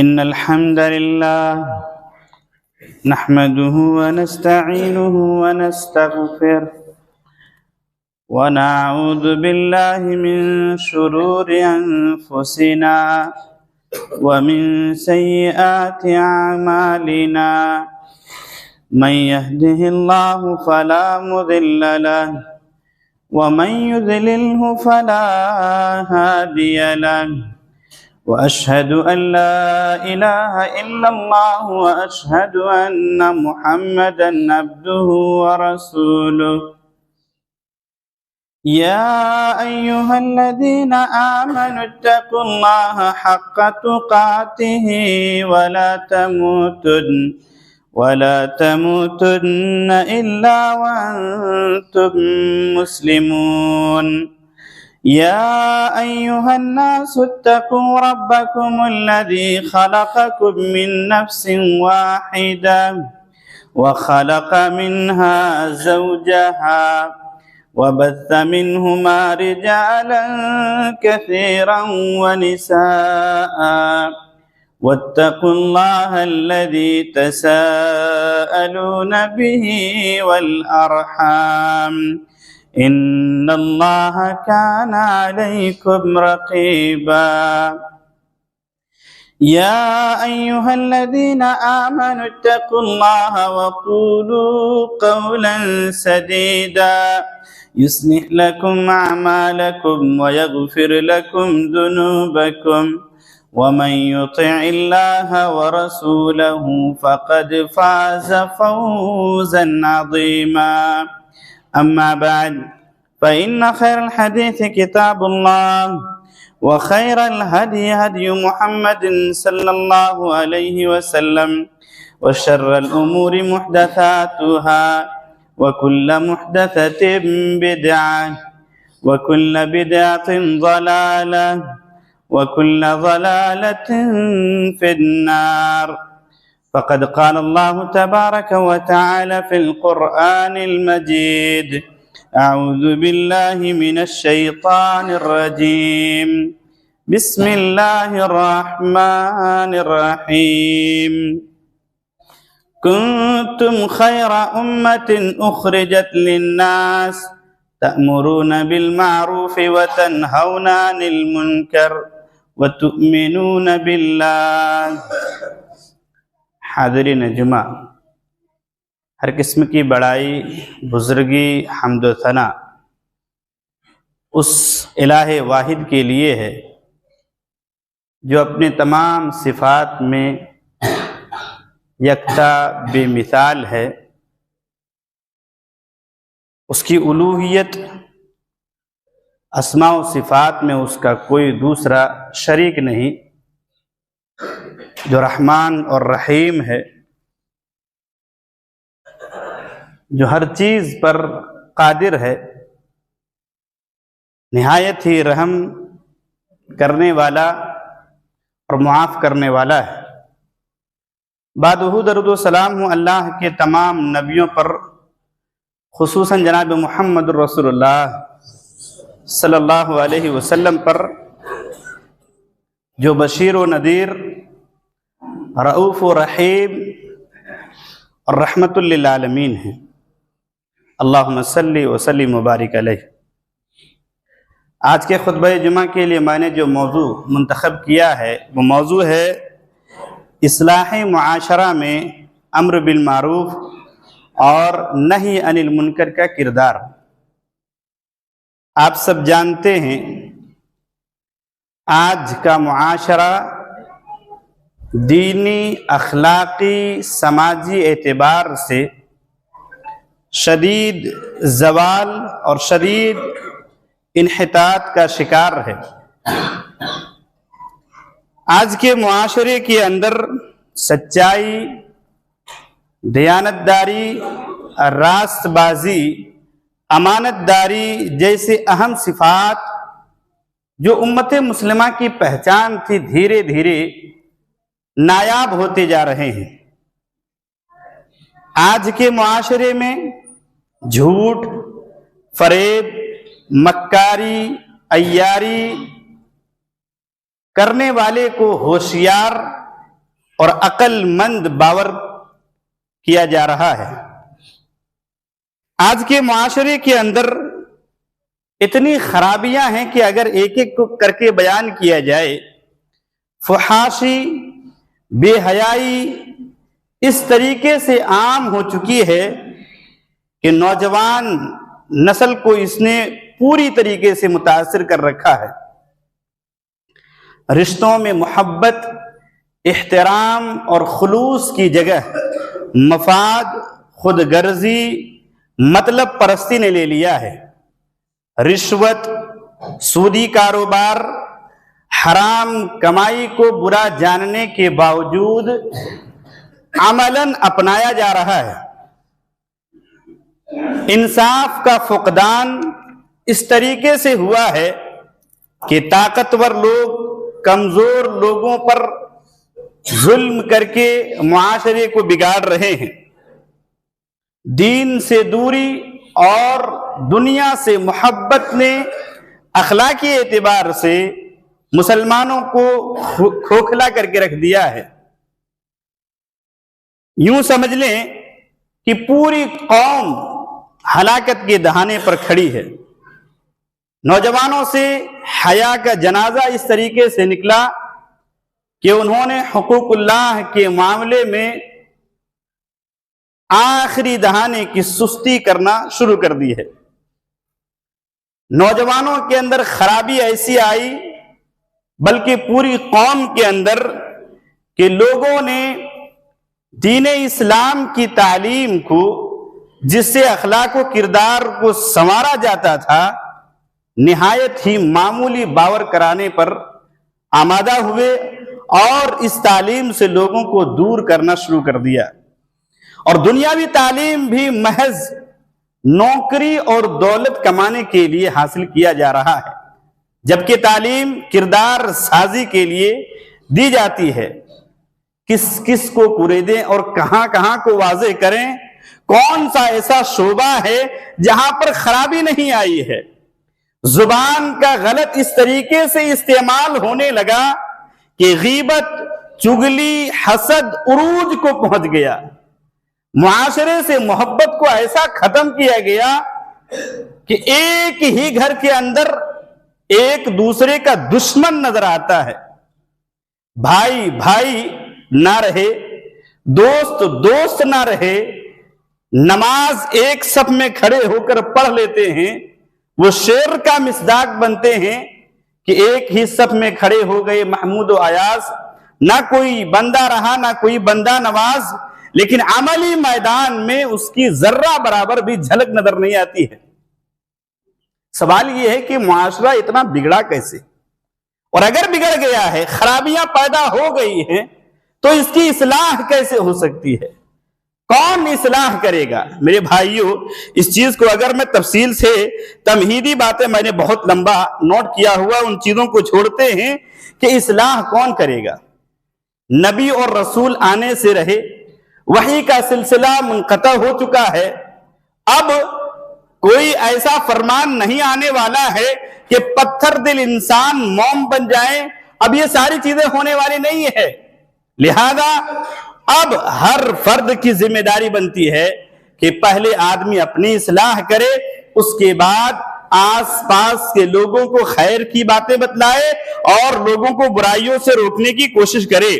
إن الحمد لله نحمده ونستعينه ونستغفره ونعوذ بالله من شرور أنفسنا ومن سيئات أعمالنا من يهده الله فلا مضل له ومن يضلله فلا هادي له وأشهد أن لا إله إلا الله وأشهد أن محمدا عبده ورسوله يا أيها الذين آمنوا اتقوا الله حق تقاته ولا تموتن إلا وأنتم مسلمون يا أيها الناس اتقوا ربكم الذي خلقكم من نفس واحدة وخلق منها زوجها وبث منهما رجالا كثيرا ونساء واتقوا الله الذي تساءلون به والأرحام إن الله كان عليكم رقيبا يا أيها الذين آمنوا اتقوا الله وقولوا قولا سديدا يصلح لكم أعمالكم ويغفر لكم ذنوبكم ومن يطع الله ورسوله فقد فاز فوزا عظيما أما بعد فإن خير الحديث كتاب الله وخير الهدي هدي محمد صلى الله عليه وسلم وشر الأمور محدثاتها وكل محدثة بدعة وكل بدعة ضلالة وكل ضلالة في النار فقد قال الله تبارك وتعالى في القرآن المجيد أعوذ بالله من الشيطان الرجيم بسم الله الرحمن الرحيم كنتم خير أمة أخرجت للناس تأمرون بالمعروف وتنهون عن المنكر وتؤمنون بالله حاضرین جمعہ، ہر قسم کی بڑائی، بزرگی، حمد و ثنا اس الہ واحد کے لیے ہے جو اپنے تمام صفات میں یکتا بے مثال ہے۔ اس کی الوہیت، اسماء و صفات میں اس کا کوئی دوسرا شریک نہیں، جو رحمان اور رحیم ہے، جو ہر چیز پر قادر ہے، نہایت ہی رحم کرنے والا اور معاف کرنے والا ہے۔ بعد درود و سلام ہوں اللہ کے تمام نبیوں پر، خصوصاً جناب محمد رسول اللہ صلی اللہ علیہ وسلم پر، جو بشیر و نذیر، رؤوف و رحیم اور رحمت للعالمین ہیں۔ اللہم صلی وسلم مبارک علیہ۔ آج کے خطبہ جمعہ کے لیے میں نے جو موضوع منتخب کیا ہے وہ موضوع ہے اصلاح معاشرہ میں امر بالمعروف اور نہی عن المنکر کا کردار۔ آپ سب جانتے ہیں آج کا معاشرہ دینی، اخلاقی، سماجی اعتبار سے شدید زوال اور شدید انحطاط کا شکار ہے۔ آج کے معاشرے کے اندر سچائی، دیانتداری، راست بازی، امانت داری جیسے اہم صفات جو امت مسلمہ کی پہچان تھی، دھیرے دھیرے نایاب ہوتے جا رہے ہیں۔ آج کے معاشرے میں جھوٹ، فریب، مکاری، عیاری کرنے والے کو ہوشیار اور عقل مند باور کیا جا رہا ہے۔ آج کے معاشرے کے اندر اتنی خرابیاں ہیں کہ اگر ایک ایک کو کر کے بیان کیا جائے، فحاشی، بے حیائی اس طریقے سے عام ہو چکی ہے کہ نوجوان نسل کو اس نے پوری طریقے سے متاثر کر رکھا ہے۔ رشتوں میں محبت، احترام اور خلوص کی جگہ مفاد، خود غرضی، مطلب پرستی نے لے لیا ہے۔ رشوت، سودی کاروبار، حرام کمائی کو برا جاننے کے باوجود عملاً اپنایا جا رہا ہے۔ انصاف کا فقدان اس طریقے سے ہوا ہے کہ طاقتور لوگ کمزور لوگوں پر ظلم کر کے معاشرے کو بگاڑ رہے ہیں۔ دین سے دوری اور دنیا سے محبت نے اخلاقی اعتبار سے مسلمانوں کو کھوکھلا کر کے رکھ دیا ہے۔ یوں سمجھ لیں کہ پوری قوم ہلاکت کے دہانے پر کھڑی ہے۔ نوجوانوں سے حیا کا جنازہ اس طریقے سے نکلا کہ انہوں نے حقوق اللہ کے معاملے میں آخری دہانے کی سستی کرنا شروع کر دی ہے۔ نوجوانوں کے اندر خرابی ایسی آئی، بلکہ پوری قوم کے اندر، کہ لوگوں نے دین اسلام کی تعلیم کو، جس سے اخلاق و کردار کو سنوارا جاتا تھا، نہایت ہی معمولی باور کرانے پر آمادہ ہوئے اور اس تعلیم سے لوگوں کو دور کرنا شروع کر دیا۔ اور دنیاوی تعلیم بھی محض نوکری اور دولت کمانے کے لیے حاصل کیا جا رہا ہے، جبکہ تعلیم کردار سازی کے لیے دی جاتی ہے۔ کس کس کو کوریدیں اور کہاں کہاں کو واضح کریں، کون سا ایسا شعبہ ہے جہاں پر خرابی نہیں آئی ہے۔ زبان کا غلط اس طریقے سے استعمال ہونے لگا کہ غیبت، چغلی، حسد عروج کو پہنچ گیا۔ معاشرے سے محبت کو ایسا ختم کیا گیا کہ ایک ہی گھر کے اندر ایک دوسرے کا دشمن نظر آتا ہے۔ بھائی بھائی نہ رہے، دوست دوست نہ رہے، نماز ایک صف میں کھڑے ہو کر پڑھ لیتے ہیں، وہ شعر کا مصداق بنتے ہیں کہ ایک ہی صف میں کھڑے ہو گئے محمود و ایاز، نہ کوئی بندہ رہا نہ کوئی بندہ نواز، لیکن عملی میدان میں اس کی ذرہ برابر بھی جھلک نظر نہیں آتی ہے۔ سوال یہ ہے کہ معاشرہ اتنا بگڑا کیسے؟ اور اگر بگڑ گیا ہے، خرابیاں پیدا ہو گئی ہیں، تو اس کی اصلاح کیسے ہو سکتی ہے؟ کون اصلاح کرے گا؟ میرے بھائیوں، اس چیز کو اگر میں تفصیل سے، تمہیدی باتیں میں نے بہت لمبا نوٹ کیا ہوا، ان چیزوں کو چھوڑتے ہیں کہ اصلاح کون کرے گا؟ نبی اور رسول آنے سے رہے، وحی کا سلسلہ منقطع ہو چکا ہے، اب کوئی ایسا فرمان نہیں آنے والا ہے کہ پتھر دل انسان موم بن جائیں، اب یہ ساری چیزیں ہونے والی نہیں ہے۔ لہذا اب ہر فرد کی ذمہ داری بنتی ہے کہ پہلے آدمی اپنی اصلاح کرے، اس کے بعد آس پاس کے لوگوں کو خیر کی باتیں بتلائے اور لوگوں کو برائیوں سے روکنے کی کوشش کرے۔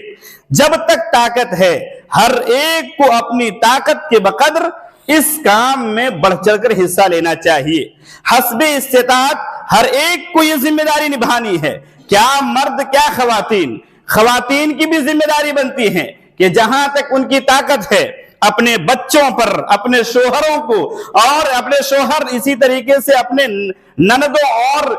جب تک طاقت ہے، ہر ایک کو اپنی طاقت کے بقدر اس کام میں بڑھ چڑھ کر حصہ لینا چاہیے۔ حسب استطاعت ہر ایک کو یہ ذمہ داری نبھانی ہے، کیا مرد کیا خواتین۔ خواتین کی بھی ذمہ داری بنتی ہے کہ جہاں تک ان کی طاقت ہے، اپنے بچوں پر، اپنے شوہروں کو، اور اپنے شوہر اسی طریقے سے اپنے نندوں اور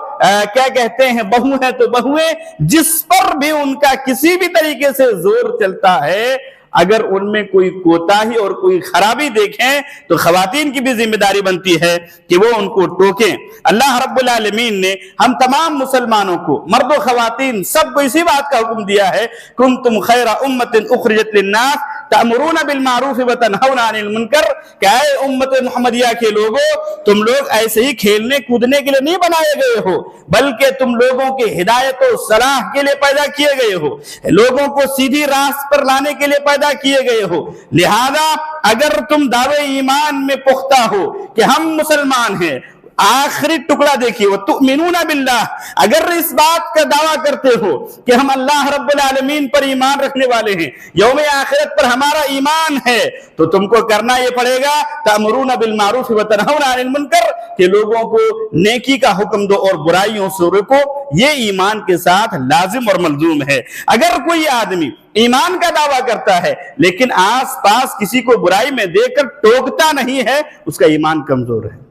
کیا کہتے ہیں بہو ہیں تو بہویں، جس پر بھی ان کا کسی بھی طریقے سے زور چلتا ہے، اگر ان میں کوئی کوتاہی اور کوئی خرابی دیکھیں تو خواتین کی بھی ذمہ داری بنتی ہے کہ وہ ان کو ٹوکیں۔ اللہ رب العالمین نے ہم تمام مسلمانوں کو، مرد و خواتین سب کو اسی بات کا حکم دیا ہے، کنتم خیر امت اخرجت للناس तअमुरून बिल मारूफ व तनहौना अनिल मुनकर, क्या है उम्मत मुहम्मदिया के लोगों, तुम लोग ऐसे ही खेलने कूदने के लिए नहीं बनाए गए हो, बल्कि तुम लोगों के हिदायत और सलाह के लिए पैदा किए गए हो, लोगों को सीधी राह पर लाने के लिए पैदा किए गए हो। लिहाजा अगर तुम दावे ईमान में पुख्ता हो कि हम मुसलमान हैं, आखिरी टुकड़ा देखिए, वो तुमिनूना बिल्लाह, अगर इस बात का दावा करते हो कि हम अल्लाह रब्बुल आलमीन पर ईमान रखने वाले हैं, यौम आखिरत पर हमारा ईमान है, तो तुमको करना ये पड़ेगा तअमुरून बिल मारूफ व तनहौना अनिल मुनकर, कि लोगों को नेकी का हुक्म दो और बुराइयों से रोको। ये ईमान के साथ लाजिम और मलजूम है। अगर कोई आदमी ईमान का दावा करता है लेकिन आस पास किसी को बुराई में देखकर टोकता नहीं है, उसका ईमान कमजोर है,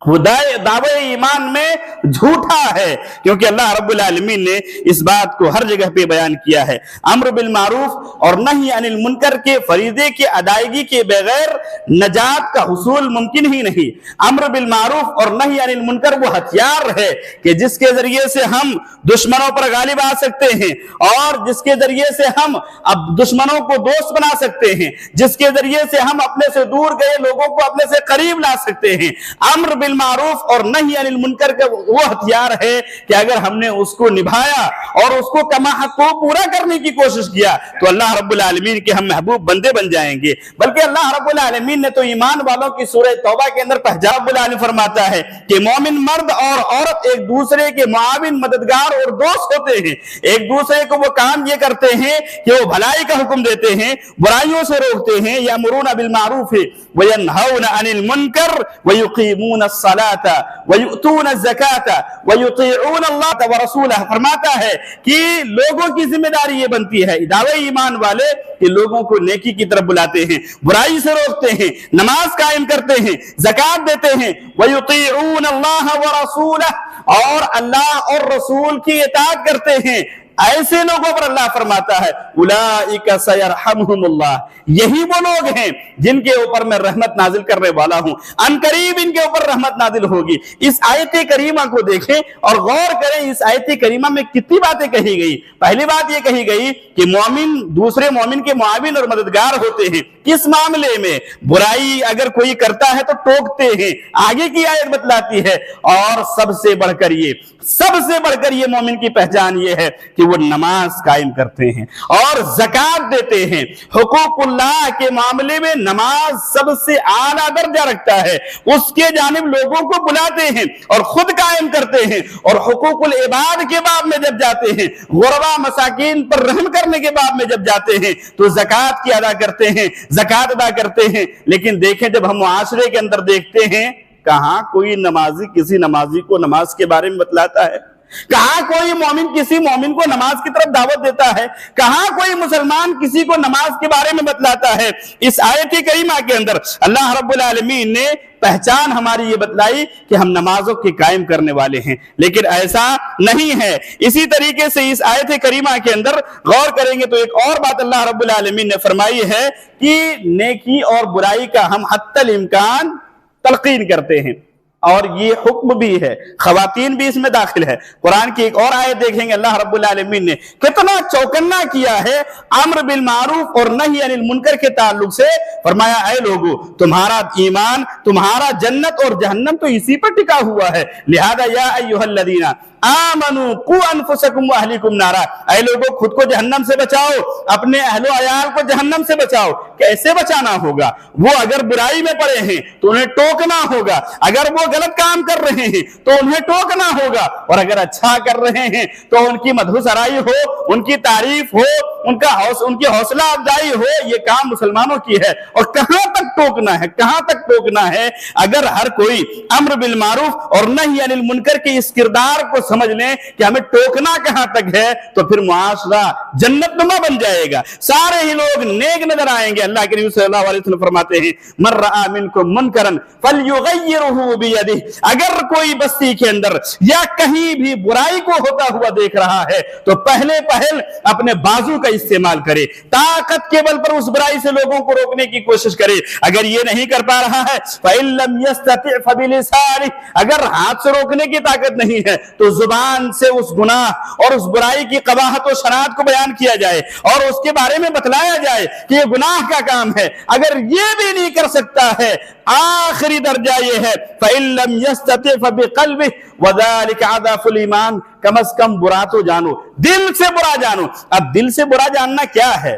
वो दावे ईमान में झूठा है, क्योंकि अल्लाह रब्बुल आलमीन ने इस बात को हर जगह पे बयान किया है। अम्र बिल मारूफ और नही अनिल मुनकर के फरीदे की अदायगी के बगैर नजात का हुसूल मुमकिन ही नहीं। अम्र बिल मारूफ और नही अनिल मुनकर वो हथियार है कि जिसके जरिए से हम दुश्मनों पर गालिब आ सकते हैं, और जिसके जरिए से हम अब दुश्मनों को दोस्त बना सकते हैं, जिसके जरिए से हम अपने से दूर गए लोगों को अपने से करीब ला सकते हैं। अम्र बिल मारूफ और नही अनिल मुनकर का वो हथियार है कि अगर हमने उसको निभाया और उसको कमा हक को पूरा करने की कोशिश किया तो अल्लाह रब्बुल आलमीन के हम महबूब बंदे बन जाएंगे। बल्कि अल्लाह रब्बुल आलमीन ने तो ईमान वालों की सूरह तौबा के अंदर रब्बुल आलमीन फरमाता है कि मोमिन मर्द और औरत एक दूसरे के मुआविन, मददगार और दोस्त होते हैं। एक दूसरे को वो काम ये करते हैं कि वो भलाई का हुक्म देते हैं, बुराइयों से रोकते हैं, यामुरून बिल मारूफ व यनहौना अनिल मुनकर व युकीमून सलाता व युतून ज़काता व युतीऊन अल्लाह व रसूलह। फरमाता है कि लोगों की जिम्मेदारी ये बनती है, दावे ईमान वाले, कि लोगों को नेकी की तरफ बुलाते हैं, बुराई से रोकते हैं, नमाज कायम करते हैं, ज़कात देते हैं, व युतीऊन अल्लाह व रसूलह, और अल्लाह और रसूल की इताअत करते हैं। ऐसे लोगों पर अल्लाह फरमाता है उलाइका सयरहमुहुमुल्लाह, यही वो लोग हैं जिनके ऊपर मैं रहमत नाजिल करने वाला हूं, अनकरीब इनके ऊपर रहमत नाजिल होगी। इस आयत करीमा को देखें और गौर करें, इस आयत करीमा में कितनी बातें कही गई। पहली बात यह कही गई कि मोमिन दूसरे मोमिन के मुआविन और मददगार होते हैं। किस मामले में? बुराई अगर कोई करता है तो टोकते हैं, आगे की आयत बतलाती है। और सबसे बढ़कर ये मोमिन की पहचान ये है कि वो नमाज कायम करते हैं और ज़कात देते हैं। हुकूकुल्लाह के मामले में नमाज सबसे आला दर्जा रखता है, उसके जानिब लोगों को बुलाते हैं और खुद कायम करते हैं। और हुकूकुल इबाद के बाब में जब जाते हैं, गुरबा मसाकीन पर रहम करने के बाब में जब जाते हैं, तो ज़कात की अदा करते हैं, ज़कात अदा करते हैं। लेकिन देखें, जब हम मुआशरे के अंदर देखते हैं, कहां कोई नमाजी किसी नमाजी को नमाज के बारे में बतलाता है, कहां कोई मोमिन किसी मोमिन को नमाज की तरफ दावत देता है, कहां कोई मुसलमान किसी को नमाज के बारे में बतलाता है। इस आयत करीमा के अंदर अल्लाह रब्बुल आलमीन ने पहचान हमारी ये बतलाई कि हम नमाजों के कायम करने वाले हैं, लेकिन ऐसा नहीं है। इसी तरीके से इस आयत करीमा के अंदर गौर करेंगे तो एक और बात अल्लाह रब्बुल आलमीन ने फरमाई है कि नेकी और बुराई का हम हत्तल इम्कान तलकीन करते हैं, और ये हुक्म भी है, खवातीन भी इसमें दाखिल है। कुरान की एक और आयत देखेंगे, अल्लाह रब्बुल आलमीन ने कितना चौकन्ना किया है अम्र बिल मारूफ और नही अनिल मुनकर के ताल्लुक से। फरमाया, ऐ लोगों, तुम्हारा ईमान, तुम्हारा जन्नत और जहन्नम तो इसी पर टिका हुआ है। लिहाजा या अय्युहल्लज़ीना आमनू कु अनफुसकुम व अहलिकुम नारा, ऐ लोगों, खुद को जहन्नम से बचाओ, अपने अहलो अयाल को जहन्नम से बचाओ। कैसे बचाना होगा? वो अगर बुराई में पड़े हैं तो उन्हें टोकना होगा, अगर वो गलत काम कर रहे हैं तो उन्हें टोकना होगा, और अगर अच्छा कर रहे हैं तो उनकी मधुसराई हो, उनकी तारीफ हो, उनकी हौसला अफजाई हो। ये काम मुसलमानों की है। और कहां तक टोकना है, कहां तक टोकना है? अगर हर कोई अम्र बिल मारूफ और नही अनिल मुनकर के इस किरदार को समझ लें कि हमें टोकना कहां तक है, तो फिर मुआशरा जन्नतनुमा बन जाएगा, सारे ही लोग नेक नजर आएंगे। अल्लाह के नबी सल्लल्लाहु अलैहि वसल्लम फरमाते हैं, मन रआ मिनकुम मुनकरन फलयुगय्यिरहु बियदिही, अगर कोई बस्ती के अंदर या कहीं भी बुराई को होता हुआ देख रहा है तो पहले अपने बाजू का इस्तेमाल करे, ताकत के बल पर उस बुराई से लोगों को रोकने की कोशिश करे। अगर ये नहीं कर पा रहा है, फ़इल्लम यस्तति' फ़बिलिसानिह, अगर हाथ से रोकने की ताकत नहीं है तो जुबान से उस गुनाह और उस बुराई की कबाहत और शनात को बयान किया जाए और उसके बारे में बतलाया जाए कि ये गुनाह का काम है। अगर ये भी नहीं कर सकता है, आखिरी दर्जा ये है, फ़इल्लम यस्तति' फ़बिक़ल्बिह वज़ालिका अज़अफ़ुल ईमान, कम अज कम बुरा तो जानो, दिल से बुरा जानो। अब दिल से बुरा जानना क्या है?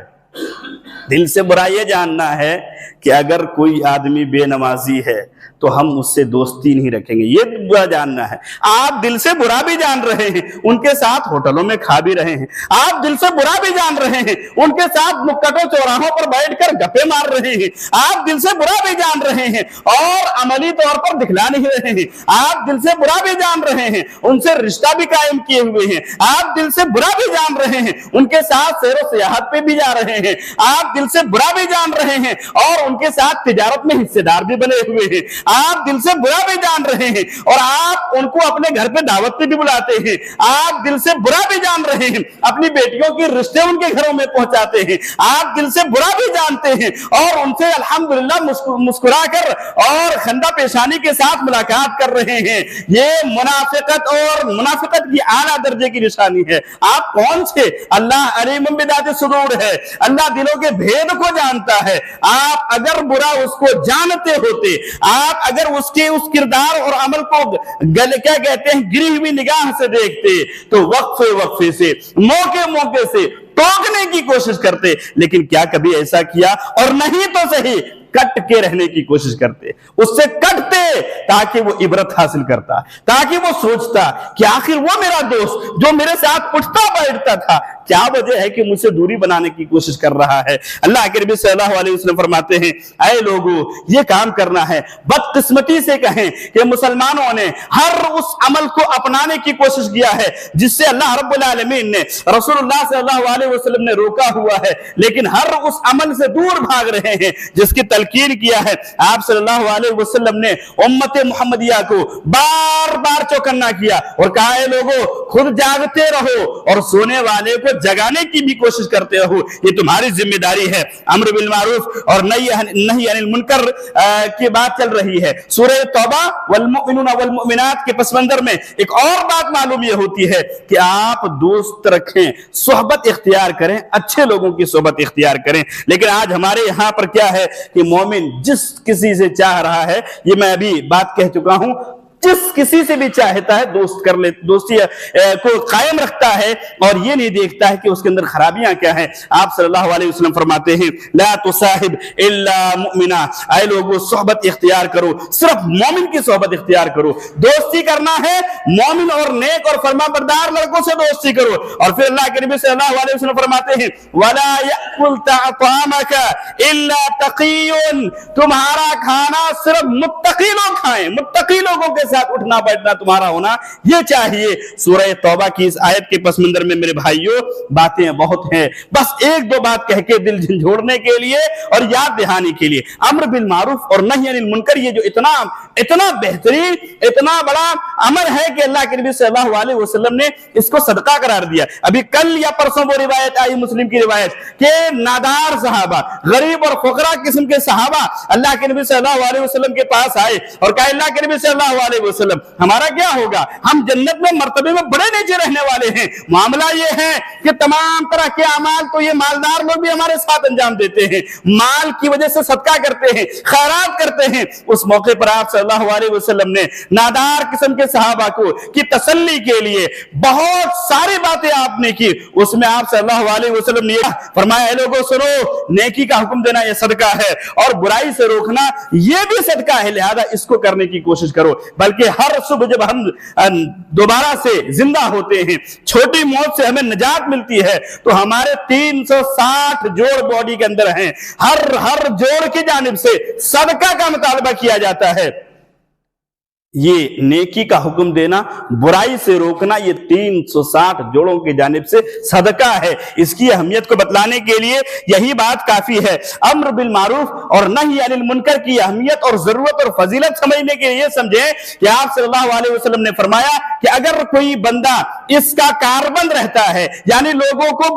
दिल से बुरा ये जानना है कि अगर कोई आदमी बेनमाजी है तो हम उससे दोस्ती नहीं रखेंगे, ये बुरा जानना है। आप दिल से बुरा भी जान रहे हैं, उनके साथ होटलों में खा भी रहे हैं, आप दिल से बुरा भी जान रहे हैं, उनके साथ नुक्कड़ों चौराहों पर बैठकर गप्पे मार रहे हैं, आप दिल से बुरा भी जान रहे हैं और अमली तौर पर दिखला नहीं रहे हैं, आप दिल से बुरा भी जान रहे हैं, उनसे रिश्ता भी कायम किए हुए हैं, आप दिल से बुरा भी जान रहे हैं, उनके साथ सैर सियाहत पे भी जा रहे हैं, आप दिल से बुरा भी जान रहे हैं और उनके साथ तिजारत में हिस्सेदार भी बने हुए हैं, आप दिल से बुरा भी जान रहे हैं और आप उनको अपने घर पे दावत पे भी बुलाते हैं, आप दिल से बुरा भी जान रहे हैं, अपनी बेटियों के रिश्ते उनके घरों में पहुंचाते हैं, आप दिल से बुरा भी जानते हैं और उनसे अल्हम्दुलिल्लाह मुस्कुराकर और खंदा पेशानी के साथ मुलाकात कर रहे हैं। ये मुनाफिकत और मुनाफिकत की आला दर्जे की निशानी है। आप कौन से? अल्लाह अलीमुम बिदाति सुदूर है, अल्लाह दिलों के भेद को जानता है। आप अगर बुरा उसको जानते होते, आप अगर उसके उस किरदार और अमल को गले क्या कहते हैं गिरी हुई निगाह से देखते तो वक्फे वक्फे से, मौके मौके से टोकने की कोशिश करते, लेकिन क्या कभी ऐसा किया? और नहीं तो सही कट के रहने की कोशिश करते, उससे कटते ताकि वो इबरत हासिल करता, ताकि वो सोचता कि आखिर वो मेरा दोस्त जो मेरे साथ उठता बैठता था, क्या वजह है कि मुझसे दूरी बनाने की कोशिश कर रहा है। अल्लाह के नबी सल्लल्लाहु अलैहि वसल्लम फरमाते हैं, ऐ लोगों, ये काम करना है। बदकिस्मती से कहें कि मुसलमानों ने हर उस अमल को अपनाने की कोशिश किया है जिससे अल्लाह रब्बुल आलमीन ने, रसूलुल्लाह सल्लल्लाहु अलैहि वसल्लम ने रोका हुआ है, लेकिन हर उस अमल से दूर भाग रहे हैं जिसकी तलकीन किया है आप सल्लल्लाहु अलैहि वसल्लम ने। उम्मत मुहम्मदिया को बार बार चौकन्ना किया और कहा, है लोगों, खुद जागते रहो और सोने वाले को जगाने की भी कोशिश करते रहो, ये तुम्हारी जिम्मेदारी है। अम्र बिल मारूफ और नही अनिल मुनकर की बात चल रही है। सूरह तौबा वल मुमिनून वल मुमिनात के पस मंजर में एक और बात मालूम यह होती है कि आप दोस्त रखें, सोहबत इख्तियार करें, अच्छे लोगों की सोहबत इख्तियार करें। लेकिन आज हमारे यहां पर क्या है कि मोमिन जिस किसी से चाह रहा है, ये मैं अभी बात कह चुका हूं, जिस किसी से भी चाहता है दोस्त कर ले, दोस्ती को कायम रखता है और ये नहीं देखता है कि उसके अंदर खराबियां क्या हैं। आप सल्लल्लाहु अलैहि वसल्लम फरमाते हैं, ला तुसाहिब इल्ला मुमिना, ऐ लोगों, सोहबत इख्तियार करो, सिर्फ मोमिन की सोहबत इख्तियार करो। दोस्ती करना है मोमिन और नेक और फरमाबरदार लड़कों से दोस्ती करो। और फिर अल्लाह के नबी सल्लल्लाहु अलैहि वसल्लम फरमाते हैं, वला याकुल तअमाका इल्ला तक़ियुन, तुम्हारा खाना सिर्फ मुत्तकी लोग खाएं, मुत्तकी लोगों के साथ उठना बैठना तुम्हारा होना ये चाहिए। सूरह तौबा की इस आयत के पस मंजर में मेरे भाइयों बातें बहुत हैं, बस एक दो बात कह के दिल झंझोड़ने के लिए और याद दहानी के लिए। अम्र बिल मारूफ और नही अनिल मुनकर, ये जो इतना बेहतरीन, इतना बड़ा अमर है कि अल्लाह के नबी सल्लल्लाहु अलैहि वसल्लम ने इसको सदका करार दिया। अभी कल या परसों वो रिवायत आई, मुस्लिम की रिवायत, कि नादार सहाबा, गरीब और फकरा किस्म के सहाबा अल्लाह के नबी सल्लल्लाहु अलैहि वसल्लम के पास आए और कहा, अल्लाह के नबी सल्लल्लाहु अलैहि वसल्लम, हमारा क्या होगा? हम जन्नत में मर्तबे में बड़े नीचे रहने वाले हैं। मामला ये है कि तमाम तरह के अमाल तो ये मालदार लोग भी हमारे साथ अंजाम देते हैं, माल की वजह से सदका करते हैं, खैरात करते हैं। उस मौके पर आप सल्लल्लाहु अलैहि वसल्लम ने नादार किस्म के सहाबा को की तसल्ली के लिए बहुत सारी बातें आपने की। उसमें आप सल्लल्लाहु अलैहि वसल्लम ने फरमाया, लोगों सुनो, नेकी का हुक्म देना यह सदका है और बुराई से रोकना यह भी सदका है, लिहाजा इसको करने की कोशिश करो। बल्कि हर सुबह जब हम दोबारा से जिंदा होते हैं, छोटी मौत से हमें निजात मिलती है, तो हमारे 360 जोड़ बॉडी के अंदर हैं, हर जोड़ की जानिब से सदका का मुतालबा किया जाता है। ये नेकी का हुक्म देना, बुराई से रोकना, ये 360 जोड़ों की जानिब से सदका है। इसकी अहमियत को बतलाने के लिए यही बात काफी है। अम्र बिल मारूफ और नही अनिल मुनकर की अहमियत और जरूरत और फजीलत समझने के लिए समझें कि आप सल्लल्लाहु अलैहि वसल्लम ने फरमाया कि अगर कोई बंदा इसका कारबंद रहता है, यानी लोगों को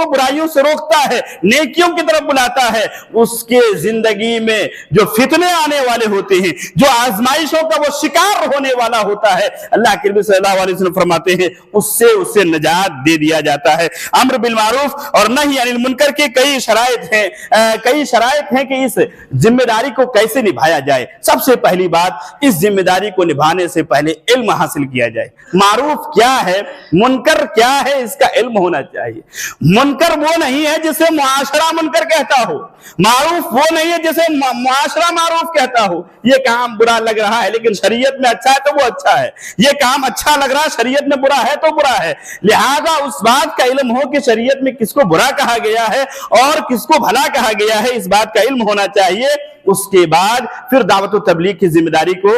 बुराइयों से रोकता है, नेकियों की तरफ बुलाता है, उसके जिंदगी में जो फितने आने वाले होते हैं, जो आजमाइशों का वो शिकार होने वाला होता है, अल्लाह के नबी सल्लल्लाहु अलैहि वसल्लम फरमाते हैं उससे नजात दे दिया जाता है। अम्र बिल मारूफ और नही अनिल मुनकर के कई शराइत हैं कि इस जिम्मेदारी को कैसे निभाया जाए। सबसे पहली बात, इस जिम्मेदारी को निभाने से पहले इल्म हासिल किया जाए। मारूफ क्या है, मुनकर क्या है, इसका इल्म होना चाहिए। मुनकर वो नहीं है जिसे मुआशरा मुनकर कहता हो, मारूफ वो नहीं है जिसे मुआशरा मारूफ कहता हो। ये काम बुरा लग रहा है लेकिन शरीयत में अच्छा है तो वो अच्छा है, ये काम अच्छा लग रहा है शरीयत में बुरा है तो बुरा है। लिहाजा उस बात का इल्म हो कि शरीयत में किसको बुरा कहा गया है और किसको भला कहा गया है, इस बात का इल्म होना चाहिए। उसके बाद फिर दावत व तबलीग की जिम्मेदारी को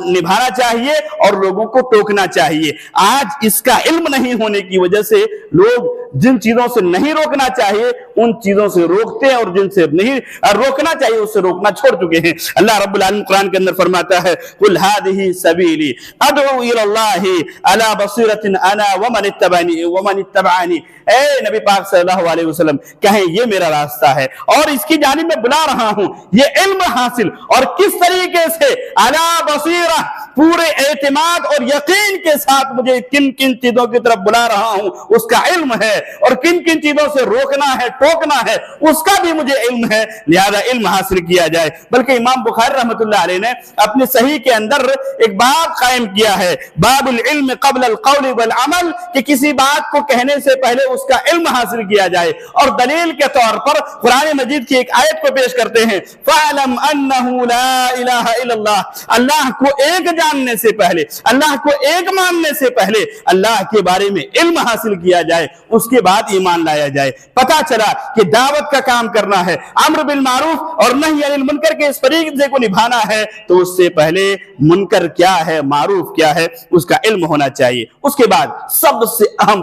निभाना चाहिए और लोगों को टोकना चाहिए। आज इसका इल्म नहीं होने की वजह से लोग जिन चीजों से नहीं रोकना चाहिए उन चीजों से रोकते हैं और जिनसे नहीं रोकना चाहिए उससे रोकना छोड़ चुके हैं। अल्लाह रब्बुल आलमीन कुरान के अंदर फरमाता है, कुल हादिही सबीली अदउ इलल्लाहि अला बसीरतिन अना व मन इत्तबअनी। ए नबी पाक सल्लल्लाहु अलैहि वसल्लम कहें ये मेरा रास्ता है और इसकी जानिब में बुला रहा हूं। ये इल्म हासिल और किस तरीके से, अला बसीरा, पूरे एतमाद और यकीन के साथ मुझे किन किन चीजों की तरफ बुला रहा हूं उसका इल्म है, और किन किन चीजों से रोकना है टोकना है उसका भी मुझे इल्म है। लिहाजा इल्म हासिल किया जाए। बल्कि इमाम बुखारी रहमतुल्लाह अलैह ने अपने सही के अंदर एक बाब कायम किया है, बाबुल इल्म क़ब्ल अल क़ौल वल अमल, कि किसी बात को कहने से पहले उसका इल्म हासिल किया जाए। और दलील के तौर पर कुरान मजीद की एक आयत को पेश करते हैं, फ़अलम अन्नहु ला इलाहा इल्लल्लाह, अल्लाह को एक जानने से पहले, अल्लाह को एक मानने से पहले अल्लाह के बारे में इल्म हासिल किया जाए, उसके बाद ईमान लाया जाए। पता चला कि दावत का काम करना है, अम्र बिल मारूफ और नही अनिल मुनकर के इस फरीज़े को निभाना है, तो उससे पहले मुनकर क्या है, मारूफ क्या है, उसका इल्म होना चाहिए। उसके बाद सबसे अहम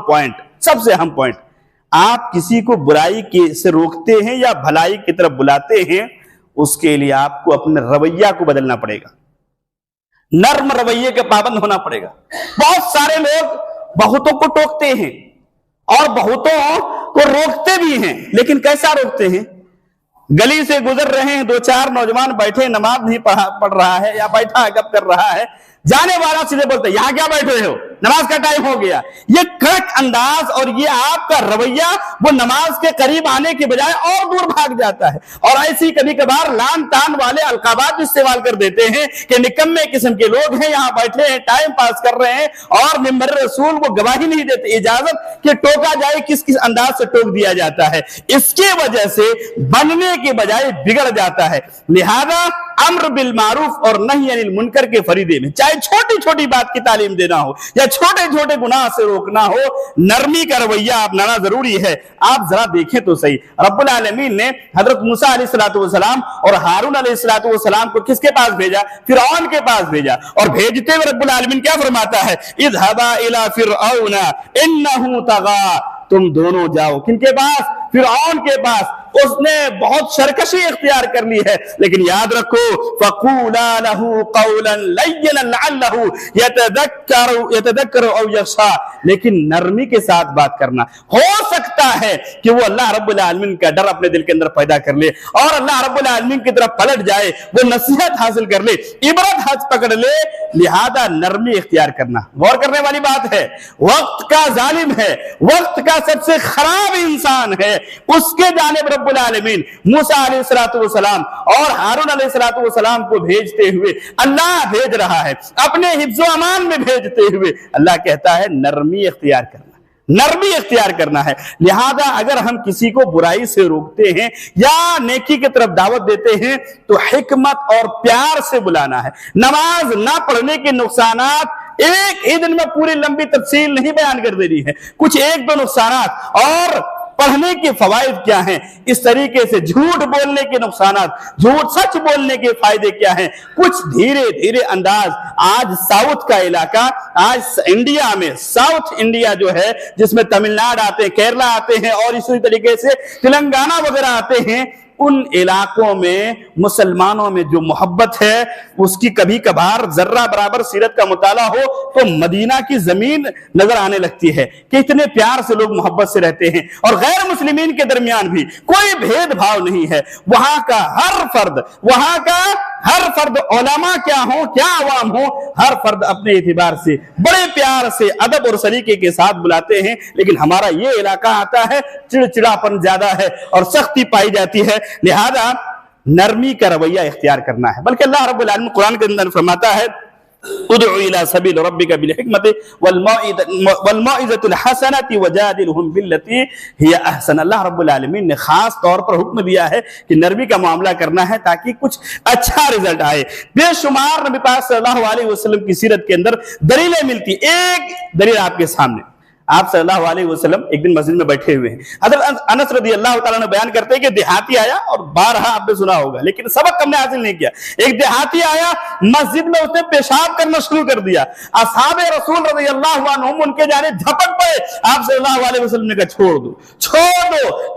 पॉइंट, आप किसी को बुराई से रोकते हैं या भलाई की तरफ बुलाते हैं, उसके लिए आपको अपने रवैया को बदलना पड़ेगा, नर्म रवैये के पाबंद होना पड़ेगा। बहुत सारे लोग बहुतों को टोकते हैं और बहुतों को रोकते भी हैं, लेकिन कैसा रोकते हैं? गली से गुजर रहे हैं, 2-4 नौजवान बैठे, नमाज नहीं पढ़ रहा है या बैठा है गप कर रहा है, जाने वाला सीधे बोलते यहां क्या बैठे हो, नमाज का टाइम हो गया। ये कड़क अंदाज और ये आपका रवैया वो नमाज के करीब आने के बजाय और दूर भाग जाता है। और ऐसी कभी कभार लान तान वाले अलकाबात इस्तेमाल कर देते हैं कि निकम्मे किस्म के लोग हैं, यहाँ बैठे हैं, टाइम पास कर रहे हैं, और मिंबर रसूल वो गवाही नहीं देते इजाजत कि टोका जाए, किस किस अंदाज से टोक दिया जाता है। इसके वजह से बनने के बजाय बिगड़ जाता है। लिहाजा अम्र बिल मारूफ और नही अनिल मुनकर के फरीदे में, चाहे छोटी छोटी बात की तालीम देना हो या छोटे छोटे गुनाह से रोकना हो, नरमी का रवैया अपनाना जरूरी है। आप जरा देखें तो सही, रब्बुल आलमीन ने हजरत मूसा अलैहिस्सलातु वस्सलाम और हारून अलैहिस्सलातु वस्सलाम को किसके पास भेजा? फिरऔन के पास भेजा। और भेजते हुए रब्बुल आलमीन क्या फरमाता है? इज़हबा इला फिरऔन इन्नहु तगा, तुम दोनों जाओ किनके पास? फिरऔन के पास। उसने बहुत सरकशी इख्तियार कर ली है, लेकिन याद रखो, फक़ूला लहू क़ौलन लय्यनन लअल्लहु यतज़क्करु औ यख़शा, लेकिन नरमी के साथ बात करना। हो सकता है कि वो अल्लाह रब्बुल आलमीन का डर अपने दिल के अंदर पैदा कर ले और अल्लाह रब्बुल आलमीन की तरफ पलट जाए, वो नसीहत हासिल कर ले, इबरत हाथ पकड़ ले। लिहाजा नरमी इख्तियार करना गौर करने वाली बात है। वक्त का जालिम है, वक्त का सबसे खराब इंसान है, उसके जानिब रब्बुल आलमीन मूसा अलैहिस्सलातु वस्सलाम और हारून अलैहिस्सलातु वस्सलाम को भेजते हुए अल्लाह भेज रहा है, अपने हिफ्ज़ो अमान में भेजते हुए अल्लाह कहता है नरमी इख्तियार करना, नरमी इख्तियार करना है। लिहाजा अगर हम किसी को बुराई से रोकते हैं या नेकी की तरफ दावत देते हैं तो हिकमत और प्यार से बुलाना है। नमाज ना पढ़ने के नुकसानात एक ही दिन में पूरी लंबी तफसील नहीं बयान कर देनी है, कुछ 1-2 नुकसानात, और پڑھنے کے فوائد کیا ہیں، اس طریقے سے جھوٹ بولنے کے نقصانات، جھوٹ سچ بولنے کے فائدے کیا ہیں، کچھ دھیرے دھیرے انداز آج ساؤتھ کا علاقہ، آج انڈیا میں ساؤتھ انڈیا جو ہے جس میں تمل ناڈو آتے ہیں، کیرلا آتے ہیں اور اسی طریقے سے تلنگانہ وغیرہ آتے ہیں، ان علاقوں میں مسلمانوں میں جو محبت ہے اس کی کبھی کبھار ذرہ برابر سیرت کا مطالعہ ہو تو مدینہ کی زمین نظر آنے لگتی ہے کہ اتنے پیار سے لوگ محبت سے رہتے ہیں، اور غیر مسلمین کے درمیان بھی کوئی بھید بھاؤ نہیں ہے۔ وہاں کا ہر فرد علماء کیا ہوں کیا عوام ہوں، ہر فرد اپنے اعتبار سے بڑے پیار سے ادب اور سلیقے کے ساتھ بلاتے ہیں، لیکن ہمارا یہ علاقہ آتا ہے چڑچڑاپن زیادہ ہے اور سختی پائی جاتی ہے، لہذا نرمی کا رویہ اختیار کرنا ہے۔ بلکہ اللہ رب العالمین قرآن کے اندر فرماتا ہے ادعو الى سبیل ربک بالحکمت والموعظۃ الحسنۃ وجادلہم باللتی ہی احسن۔ اللہ رب العالمین نے خاص طور پر حکم دیا ہے کہ نرمی کا معاملہ کرنا ہے تاکہ کچھ اچھا رزلٹ آئے۔ بے شمار نبی پاک صلی اللہ علیہ وسلم کی سیرت کے اندر دلیلیں ملتی، ایک دلیل آپ کے سامنے۔ آپ صلی اللہ علیہ وسلم ایک دن مسجد میں بیٹھے ہوئے ہیں، حضرت انس رضی اللہ تعالیٰ نے بیان کرتے ہیں کہ دیہاتی آیا، اور بارہا آپ نے سنا ہوگا لیکن سبق ہم نے حاصل نہیں کیا، ایک دیہاتی آیا مسجد میں، اس نے پیشاب کرنا شروع کر دیا، اصحاب رسول رضی اللہ عنہم ان کے جانے جھپٹ پڑے، آپ صلی اللہ علیہ وسلم نے کہا چھوڑ دو،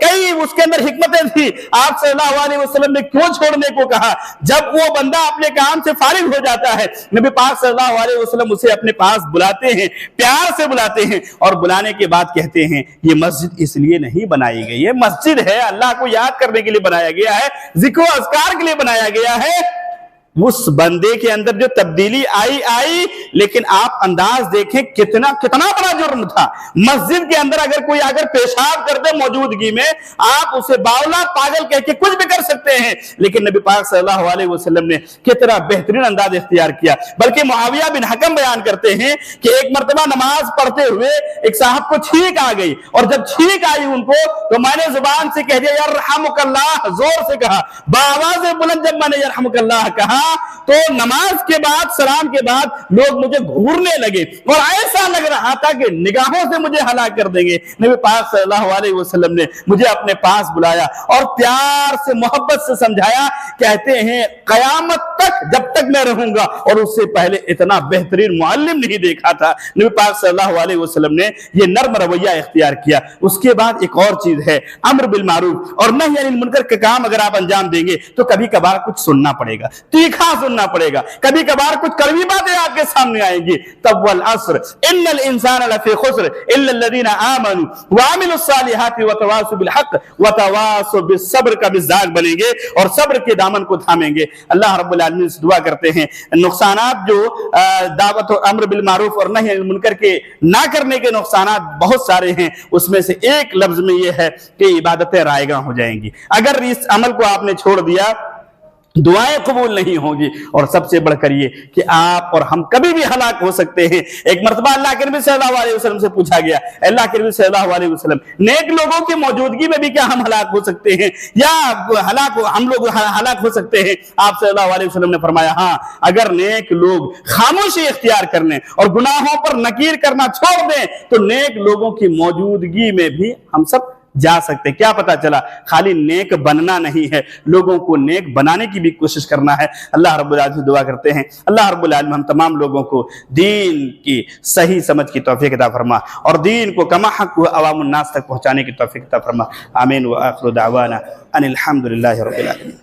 کئی اس کے اندر حکمتیں تھی، آپ صلی اللہ علیہ وسلم نے کیوں چھوڑنے کو کہا؟ جب وہ بندہ اپنے کام سے فارغ ہو جاتا ہے نبی پاک صلی اللہ علیہ وسلم اسے اپنے پاس بلاتے ہیں، پیار سے بلاتے ہیں، اور بلانے کے بعد کہتے ہیں یہ مسجد اس لیے نہیں بنائی گئی، یہ مسجد ہے اللہ کو یاد کرنے کے لیے بنایا گیا ہے، ذکر و اذکار کے لیے بنایا گیا ہے۔ اس بندے کے اندر جو تبدیلی آئی، لیکن آپ انداز دیکھیں کتنا بڑا جرم تھا۔ مسجد کے اندر اگر پیشاب کر دے موجودگی میں، آپ اسے باولا پاگل کہہ کے کچھ بھی کر سکتے ہیں، لیکن نبی پاک صلی اللہ علیہ وسلم نے کتنا بہترین انداز اختیار کیا۔ بلکہ معاویہ بن حکم بیان کرتے ہیں کہ ایک مرتبہ نماز پڑھتے ہوئے ایک صاحب کو چھینک آ گئی، اور جب چھینک آئی ان کو تو میں نے زبان سے کہہ دیا یرحمک اللہ، زور سے کہا، بآواز بلند جب میں نے یرحمک اللہ کہا تو نماز کے بعد سلام کے بعد لوگ مجھے گھورنے لگے، اور ایسا لگ رہا تھا کہ نگاہوں سے مجھے ہلاک کر دیں گے۔ نبی پاک صلی اللہ علیہ وسلم نے مجھے اپنے پاس بلایا اور پیار سے محبت سے سمجھایا، کہتے ہیں قیامت تک جب تک میں رہوں گا، اور اس سے پہلے اتنا بہترین معلم نہیں دیکھا تھا۔ نبی پاک صلی اللہ علیہ وسلم نے یہ نرم رویہ اختیار کیا۔ اس کے بعد ایک اور چیز ہے، امر بالمعروف اور نہی عن المنکر کا کام اگر آپ انجام دیں گے تو کبھی کبھار کچھ سننا پڑے گا، تیکھا سننا پڑے گا، کبھی کبھار کچھ کڑوی باتیں آپ کے سامنے آئیں گی۔ تب والعصر ان الانسان لفی خسر الا الذین آمنوا وعملوا الصالحات وتواصوا بالحق وتواصوا بالصبر کا مزاج بنیں گے اور صبر کے دامن کو تھامیں گے۔ اللہ رب العالمین سے دعا کرتے ہیں نقصانات جو دعوت و امر بالمعروف اور نہی عن المنکر کے نہ کرنے کے نقصانات بہت سارے ہیں، اس میں سے ایک لفظ میں یہ ہے کہ عبادتیں رائیگاں ہو جائیں گی۔ اگر اس عمل کو آپ نے چھوڑ دیا دعائیں قبول نہیں ہوں گی، اور سب سے بڑھ کر یہ کہ آپ اور ہم کبھی بھی ہلاک ہو سکتے ہیں۔ ایک مرتبہ اللہ کے نبی صلی اللہ علیہ وسلم سے پوچھا گیا، اللہ کے نبی صلی اللہ علیہ وسلم نیک لوگوں کی موجودگی میں بھی کیا ہم ہلاک ہو سکتے ہیں، یا ہم لوگ ہلاک ہو سکتے ہیں؟ آپ صلی اللہ علیہ وسلم نے فرمایا ہاں، اگر نیک لوگ خاموشی اختیار کرنے اور گناہوں پر نکیر کرنا چھوڑ دیں تو نیک لوگوں کی موجودگی میں بھی ہم سب جا سکتے۔ کیا پتا چلا خالی نیک بننا نہیں ہے، لوگوں کو نیک بنانے کی بھی کوشش کرنا ہے۔ اللہ رب العالمین سے دعا کرتے ہیں اللہ رب العالمین ہم تمام لوگوں کو دین کی صحیح سمجھ کی توفیق عطا فرما، اور دین کو کما حق عوام الناس تک پہنچانے کی توفیق عطا فرما۔ آمین وآخر دعوانا ان الحمد للہ رب العالمین۔